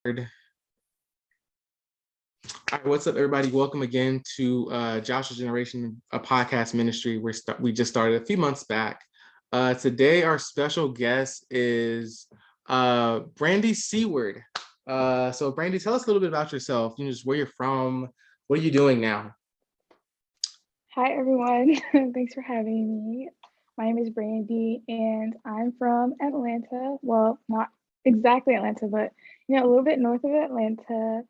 All right, what's up, everybody? Welcome again to Joshua Generation, a podcast ministry we just started a few months back. Today, our special guest is Bandi Seawood. So, Bandi, tell us a little bit about yourself. Just where you're from. What are you doing now? Hi, everyone. Thanks for having me. My name is Brandy, and I'm from Atlanta. Well, not exactly Atlanta, but a little bit north of Atlanta.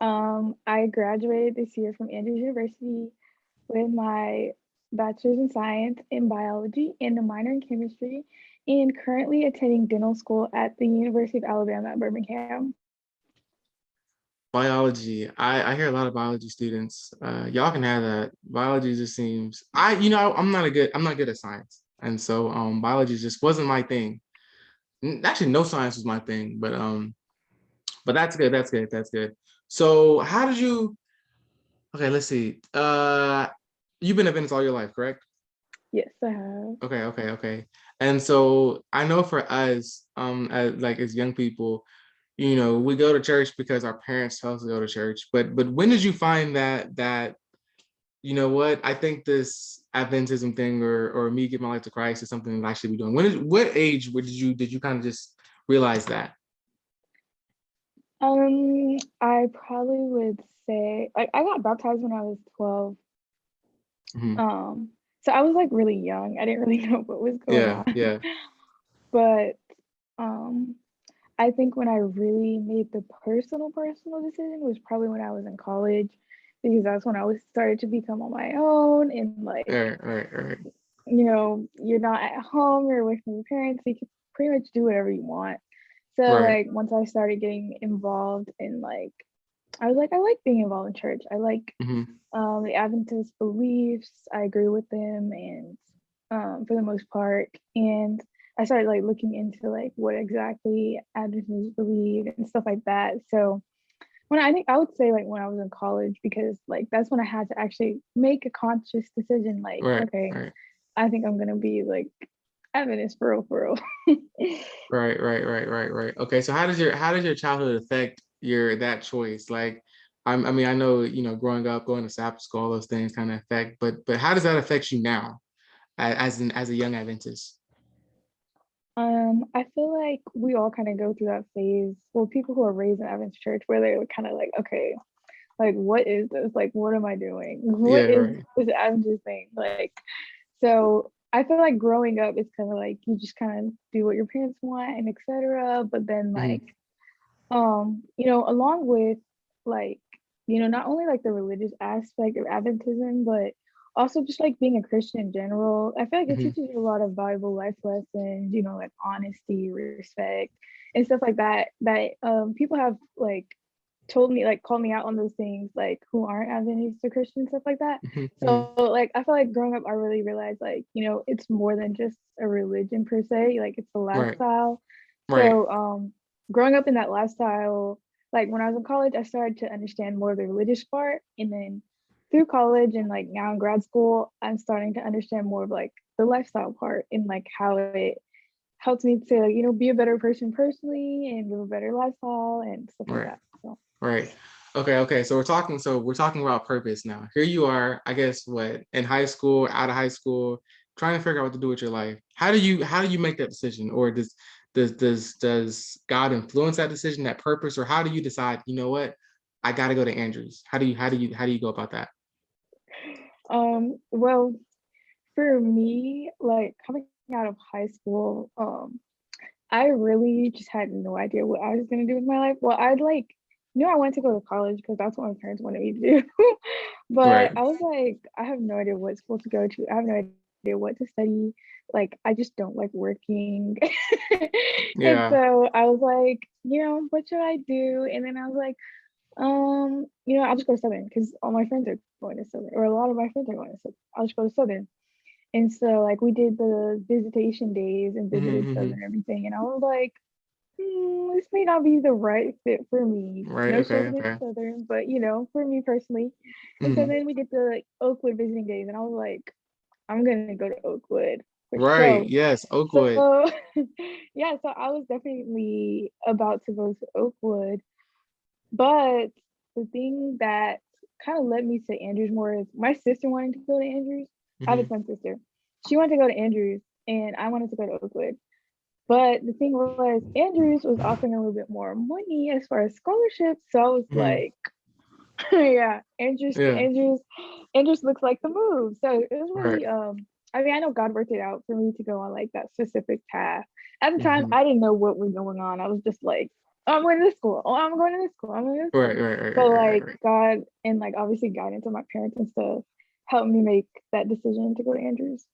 I graduated this year from Andrews University with my bachelor's in science in biology and a minor in chemistry, and currently attending dental school at the University of Alabama at Birmingham. Biology. I hear a lot of biology students. Y'all can have that. Biology just seems. I'm not good at science, and so biology just wasn't my thing. Actually, no science was my thing, but that's good. That's good. That's good. So how did you? Okay, let's see. You've been a Venice all your life, correct? Yes, I have. Okay. And so I know for us, as young people, we go to church because our parents tell us to go to church. But when did you find that you know what? I think this Adventism thing or me give my life to Christ is something that I should be doing. What age did you kind of just realize that? I probably would say like I got baptized when I was 12. Mhm. So I was like really young. I didn't really know what was going Yeah, on. yeah. But um I think when I really made the personal decision was probably when I was in college because that's when I was started to become on my own and All like, right, all right, all right. you're not at home, you're away from your parents, so you can pretty much do whatever you want. So Right. like once I started getting involved in like I was like, I like being involved in church. I like Hmm. the Adventist beliefs. I agree with them, and for the most part. And I started like looking into like what exactly Adventists believe and stuff like that. So when I think I would say like when I was in college because like that's when I had to actually make a conscious decision. Like, Right, okay, right. I think I'm gonna be like Adventist for real. Right. Okay, so how did your childhood affect your that choice? Like, I mean, I know growing up, going to Sabbath school, all those things kind of affect, but how does that affect you now, as a young Adventist? I feel like we all kind of go through that phase. Well, people who are raised in Adventist church where they're kind of like, okay, like what is this? Like, what am I doing? Yeah, What is right. this Adventist thing? Like, so I feel like growing up, it's kind of like you just kind of do what your parents want and etc. But then like, Hmm. along with like, not only like the religious aspect of Adventism, but also just like being a Christian in general. I feel like it Hmm. teaches you a lot of valuable life lessons, like honesty, respect, and stuff like that. That people have like told me like called me out on those things like who aren't Adventist or Christian stuff like that. Hmm. So like I feel like growing up I really realized like it's more than just a religion per se, like it's a Right, lifestyle. right. So growing up in that lifestyle, like when I was in college I started to understand more of the religious part, and then through college and like now in grad school I'm starting to understand more of like the lifestyle part and like how it helps me to be a better person personally and live a better lifestyle and stuff like Right. that. So Right. Okay. So we're talking about purpose now. Here you are, I guess what, in high school, out of high school, trying to figure out what to do with your life. How do you make that decision? Or does God influence that decision, that purpose, or how do you decide, you know what? I gotta go to Andrews. How do you go about that? well, for me, like coming out of high school, I really just had no idea what I was gonna do with my life. Well, I'd like knew I wanted to go to college because that's what my parents wanted me to do. But Right. I was like, I have no idea what school to go to. I have no idea what to study. Like, I just don't like working. And Yeah. so I was like, what should I do? And then I was like, I'll just go to Southern because all my friends are going to Southern, or a lot of my friends are going to Southern. I'll just go to Southern. And so like we did the visitation days and visited Southern Hmm. and everything. And I was like, this may not be the right fit for me. Right. No Okay. shade against Okay. Southern, but for me personally. And so Hmm. then we did the like, Oakwood visiting days, and I was like, I'm gonna go to Oakwood for Right. sure. Yes. Oakwood. So yeah, so I was definitely about to go to Oakwood, But the thing that kind of led me to Andrews more is my sister wanting to go to Andrews. I have a Hmm. twin sister. She wanted to go to Andrews, and I wanted to go to Oakwood. But the thing was, Andrews was offering a little bit more money as far as scholarships. So I was Hmm. like, yeah, Yeah. Andrews looks like the move. So it was Right. really I mean, I know God worked it out for me to go on like that specific path. At the time, Hmm. I didn't know what was going on. I was just like, oh, I'm going to this school. Oh, I'm going to this school. I'm going to this Right. school. Right. Right. But Right. Right. like Right. God and like obviously guidance of my parents and stuff helped me make that decision to go to Andrews.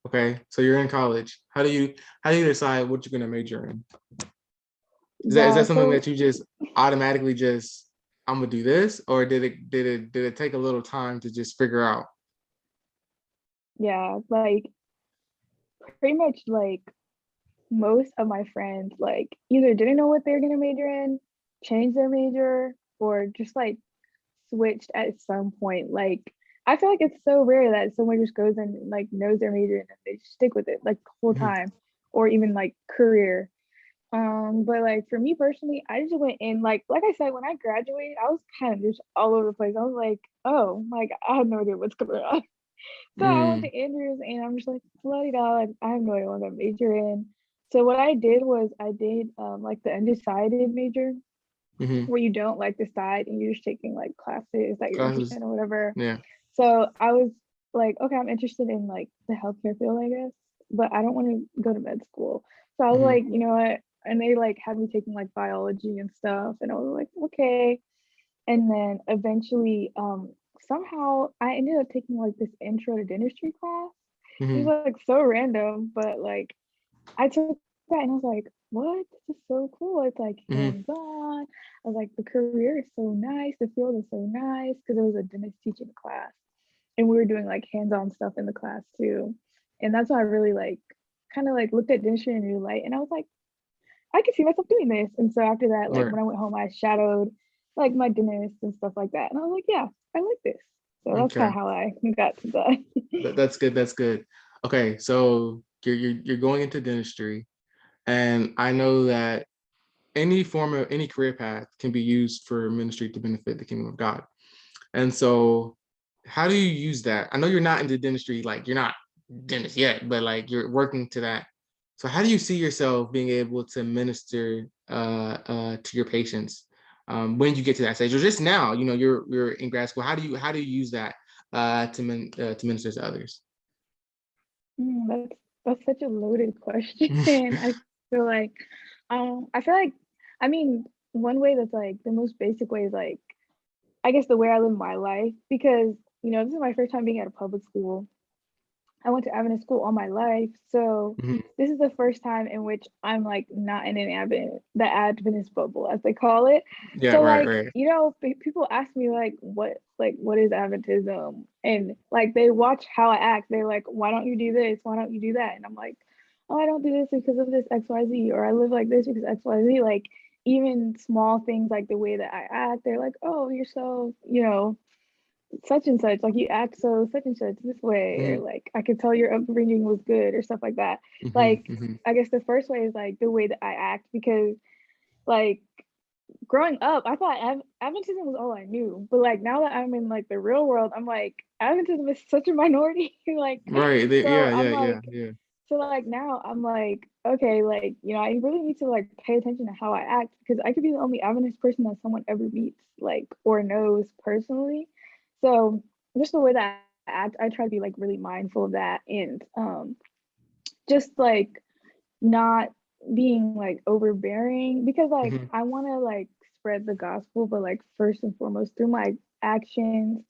Okay. So you're in college. How do you decide what you're gonna major in? Is that Yeah, something so that you just automatically just I'm gonna do this, or did it take a little time to just figure out? yeah, like pretty much like most of my friends like either didn't know what they were gonna major in, changed their major, or just like switched at some point. Like I feel like it's so rare that someone just goes and like knows their major and they just stick with it like the whole Mhm. time, or even like career. But like for me personally, I just went in like I said, when I graduated, I was kind of just all over the place. I was like, oh, like I had no idea what's going on. So I went Mm. to Andrews and I'm just like, bloody dog, like, I have no idea what I'm gonna major in. So what I did was I did like the undecided major Hmm. where you don't like decide and you're just taking like classes that you're interested Classes. in or whatever. Yeah. So I was like, okay, I'm interested in like the healthcare field, I guess, but I don't want to go to med school. So I was Hmm. like, you know what? And they like had me taking like biology and stuff, and I was like, okay. And then eventually, somehow I ended up taking like this intro to dentistry class. It was Hmm. like so random, but like I took that and I was like, what? This is so cool. It's like Hmm. hands-on. I was like, the career is so nice. The field is so nice because it was a dentist teaching class. And we were doing like hands-on stuff in the class too. And that's why I really like kind of like looked at dentistry in a new light. And I was like, I could see myself doing this. And so after that, like Right. when I went home, I shadowed like my dentist and stuff like that. And I was like, yeah, I like this. So that's kind Okay. of how I got to that. That's good. That's good. Okay. So you're going into dentistry, and I know that any form of any career path can be used for ministry to benefit the kingdom of God. And so, how do you use that? I know you're not into dentistry, like you're not dentist yet, but like you're working to that. So, how do you see yourself being able to minister to your patients when you get to that stage, or just now? You're in grad school. How do you use that to minister to others? That's such a loaded question. I feel like I feel like I mean one way that's like the most basic way is like I guess the way I live my life because this is my first time being at a public school. I went to Adventist school all my life, so Mhm. this is the first time in which I'm like not in the Adventist bubble as they call it. Yeah, So right, like right. people ask me what is Adventism, and like they watch how I act. They're like, why don't you do this? Why don't you do that? And I'm like, oh, I don't do this because of this XYZ, or I live like this because XYZ. Like even small things like the way that I act, they're like, oh, you're so such and such, like you act so such and such this way, or Hmm. like I could tell your upbringing was good or stuff like that. Hmm. Like Hmm. I guess the first way is like the way that I act because like growing up, I thought Adventism was all I knew, but like now that I'm in like the real world, I'm like Adventism is such a minority. Like Right. so Yeah, I'm yeah, yeah, like yeah. so like now I'm like okay, like I really need to like pay attention to how I act because I could be the only Adventist person that someone ever meets like or knows personally. So just the way that I act, I try to be like really mindful of that and just like not being like overbearing because like Hmm. I want to like spread the gospel, but like first and foremost through my actions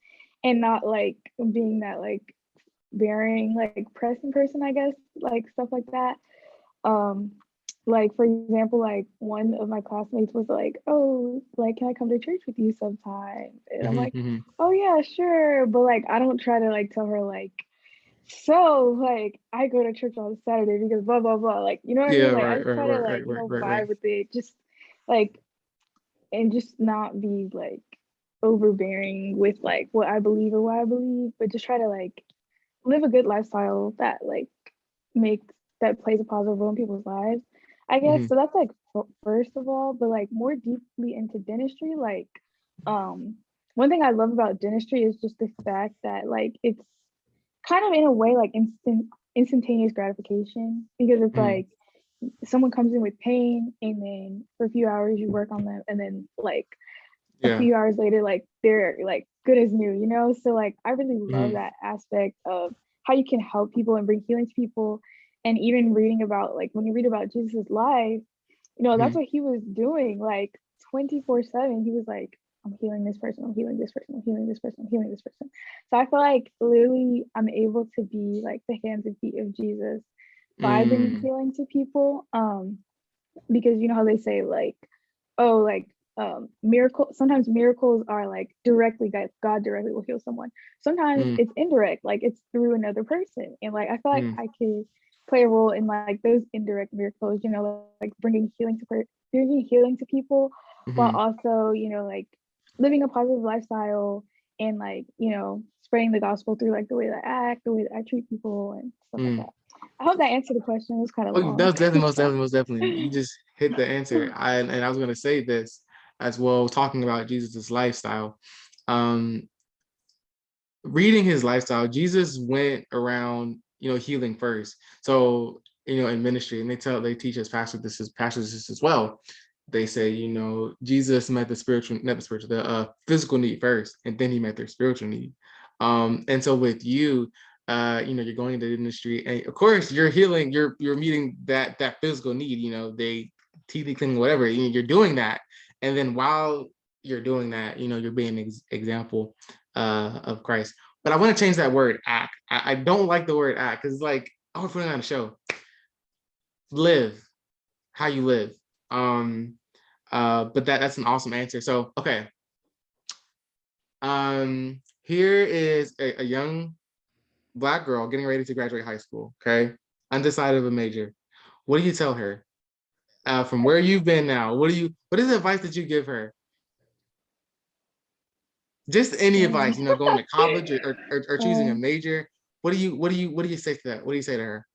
and not like being that like bearing like pressing person, I guess, like stuff like that. Um, like for example, like one of my classmates was like, "Oh, like can I come to church with you sometime?" And I'm Hmm. like, Hmm. "Oh yeah, sure." But like I don't try to like tell her like, "So, like I go to church on Saturday because blah blah blah." Like, you know what I Yeah, mean? Like I right, just right, try to right, like, right, right, right, right. vibe with it, just like and just not be like overbearing with like what I believe or what I believe, but just try to like live a good lifestyle that like makes that plays a positive role in people's lives. I guess Hmm. so. That's like first of all, but like more deeply into dentistry, like um, one thing I love about dentistry is just the fact that like it's kind of in a way like instantaneous gratification because it's Hmm. like someone comes in with pain and then for a few hours you work on them and then like a Yeah. few hours later like they're like good as new, you know? So like I really love Hmm. that aspect of how you can help people and bring healing to people. And even reading about like when you read about Jesus' life, that's Hmm. what he was doing like 24/7. He was like, I'm healing this person, I'm healing this person, I'm healing this person, I'm healing this person. So I feel like literally I'm able to be like the hands and feet of Jesus by bringing Mm. healing to people. Because you know how they say like, oh, like miracle sometimes miracles are like directly God directly will heal someone. Sometimes Mm. it's indirect, like it's through another person. And like I feel like Mm. I could play a role in like those indirect miracles, like bringing healing to people while Hmm. also, like living a positive lifestyle and like, spreading the gospel through like the way that I act, the way that I treat people and stuff like Mm. that. I hope that answered the question. It was kind of Oh, that long. was definitely, most definitely, most definitely. You just hit the answer. And I was gonna say this as well, talking about Jesus's lifestyle. Um, Reading his lifestyle, Jesus went around, healing first. So, in ministry, and they teach us pastors this as well. They say, Jesus met the spiritual, not the spiritual, the physical need first, and then he met their spiritual need. And so with you, you're going into the industry, and of course you're healing, you're meeting that physical need. They teeth cleaning, whatever. You're doing that, and then while you're doing that, you're being an example of Christ. But I want to change that word act. I don't like the word act because it's like, oh, we're putting on a show. Live how you live. Um, but that's an awesome answer. So okay. Here is a young Black girl getting ready to graduate high school. Okay, undecided of a major. What do you tell her? From where you've been now, what is the advice that you give her? Just any Dang. advice, going to college or choosing a Um, major. What do you say to that? What do you say to her?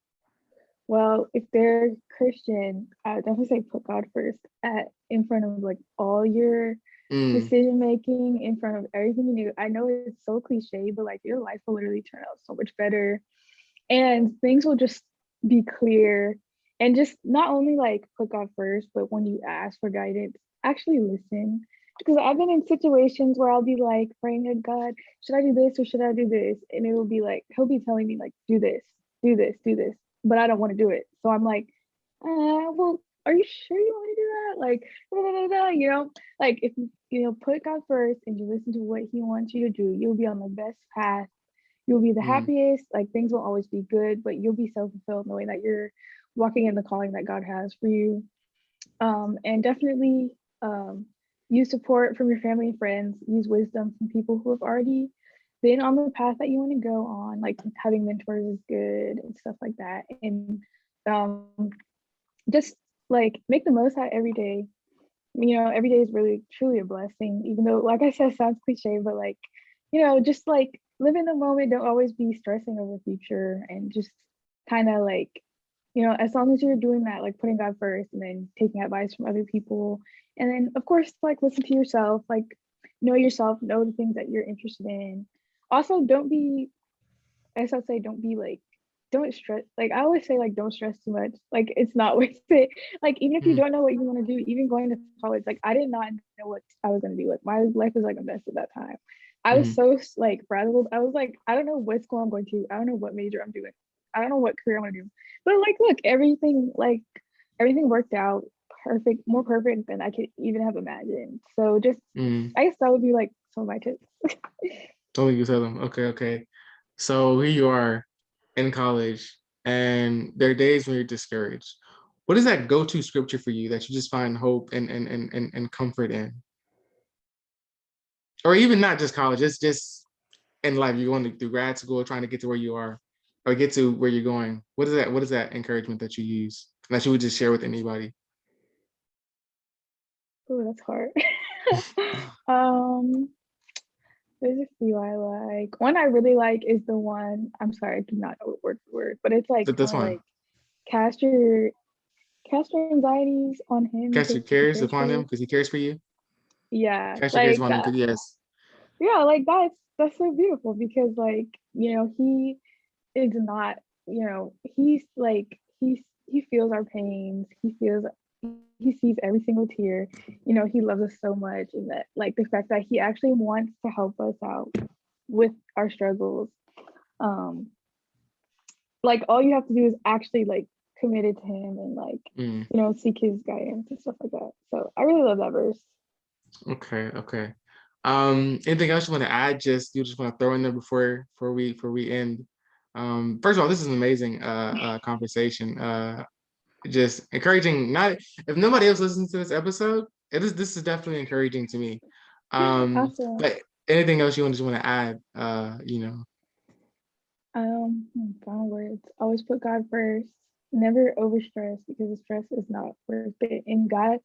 well, if they're Christian, I would definitely say put God first in front of like all your Mm, decision making, in front of everything you do. I know it's so cliche, but like your life will literally turn out so much better and things will just be clear. And just not only like put God first, but when you ask for guidance, actually listen. Because I've been in situations where I'll be like praying to God, should I do this or should I do this? And it'll be like, he'll be telling me, like, do this, do this, do this. But I don't want to do it. So I'm like, well, are you sure you want to do that? Like, blah, blah, blah, like if you put God first and you listen to what he wants you to do, you'll be on the best path, you'll be the mm, happiest, like things will always be good, but you'll be so-fulfilled knowing that you're walking in the calling that God has for you. And definitely use support from your family and friends, use wisdom from people who have already been on the path that you want to go on, like having mentors is good and stuff like that. And um, just like make the most out every day. Every day is really truly a blessing, even though, like I said, sounds cliche, but like, just like live in the moment. Don't always be stressing over the future and just kind of like, as long as you're doing that, like putting God first and then taking advice from other people. And then, of course, like listen to yourself, like know yourself, know the things that you're interested in. Also, don't be I guess I'd say don't be like, don't stress. Like I always say, like don't stress too much. Like it's not worth it. Like even if you mm, don't know what you want to do, even going to college, like I did not know what I was gonna do. Like my life was like a mess at that time. I was mm, so like frazzled. I was like, I don't know what school I'm going to. I don't know what major I'm doing. I don't know what career I'm gonna do. But like, look, everything worked out perfect, more perfect than I could even have imagined. So just, mm. I guess that would be like some of my tips. Only you tell them. Okay, okay. So here you are in college, and there are days when you're discouraged. What is that go-to scripture for you that you just find hope and comfort in? Or even not just college, it's just in life. You're going through grad school, trying to get to where you are, or get to where you're going. What is that encouragement that you use that you would just share with anybody? Oh, that's hard. um There's a few I like. One I really like is the one, I'm sorry, I do not know it word for word, but it's like That's kind of fine. like cast your cast your anxieties on him Cast your because he cares cares for upon him you. because he cares for you. Yeah, Cast your cares like upon him because yes. yeah, like that's so beautiful because like, he is not, he's like he feels our pains. He sees every single tear. He loves us so much, and that like the fact that he actually wants to help us out with our struggles. Um, like all you have to do is actually like commit it to him and like, Mm. seek his guidance and stuff like that. So I really love that verse. Okay, okay. Anything else you want to add? You just want to throw in there before we end. First of all, this is an amazing conversation. Just encouraging. Not if nobody else listens to this episode, this is definitely encouraging to me. Awesome. But anything else you just want to add? Final words. Always put God first. Never overstress because the stress is not worth it. And God,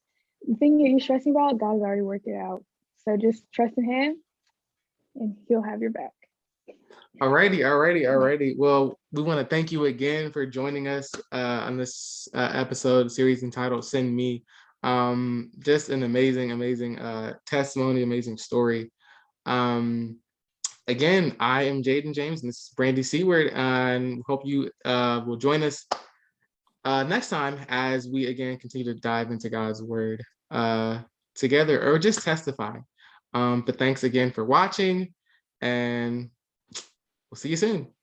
the thing that you're stressing about, God has already worked it out. So just trust in Him, and He'll have your back. Alrighty. Well, we want to thank you again for joining us on this episode series entitled "Send Me." Just an amazing testimony, amazing story. Um, Again, I am Jaden James, and this is Bandi Seawood, and hope you will join us next time as we again continue to dive into God's Word together or just testify. But thanks again for watching, and we'll see you soon.